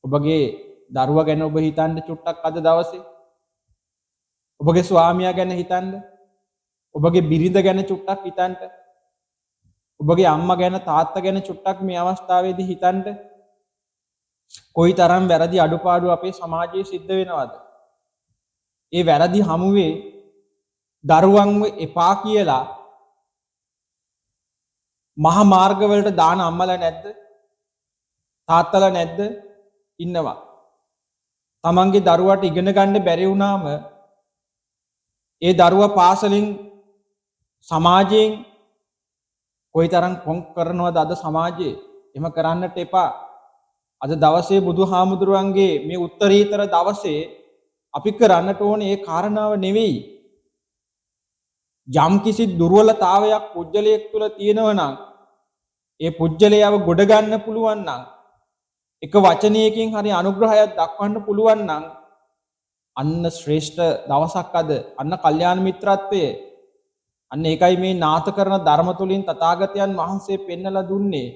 ඔබගේ දරුවා ගැන ඔබ හිතන්න චුට්ටක් අද දවසේ. ඔබගේ ස්වාමියා ගැන හිතන්න. ඔබගේ බිරිඳ ගැන චුට්ටක් හිතන්න. ඔබගේ අම්මා ගැන තාත්තා ගැන චුට්ටක් මේ අවස්ථාවේදී හිතන්න. කොයිතරම් වැරදි අඩුපාඩු අපේ සමාජයේ සිද්ධ වෙනවද? ඒ වැරදි හමුවේ දරුවන්ව එපා කියලා මහා මාර්ගවලට දාන අම්මලා නැද්ද? තාත්තලා නැද්ද? ඉන්නවා. තමන්ගේ දරුවාට ඉගෙන ගන්න බැරි වුණාම ඒ දරුවා පාසලින් සමාජයෙන් කොයිතරම් කොන් කරනවද අද සමාජයේ? එහෙම කරන්නට එපා. අද දවසේ බුදුහාමුදුරුවන්ගේ මේ උත්තරීතර දවසේ අපි කරන්නට ඕනේ ඒ කාරණාව නෙවෙයි. යම් කිසි දුර්වලතාවයක් පුජ්‍යලයක් තුල තියෙනවා නම් ඒ පුජ්‍යලයව ගොඩ ගන්න පුළුවන් නම් එක වචනයකින් හරි අනුග්‍රහයක් දක්වන්න පුළුවන් නම් අන්න ශ්‍රේෂ්ඨ දවසක් අද. අන්න කල්යාණ මිත්‍රත්වයේ. අන්න ඒකයි මේ නාථ කරන ධර්ම තුලින් තථාගතයන් වහන්සේ පෙන්වලා දුන්නේ.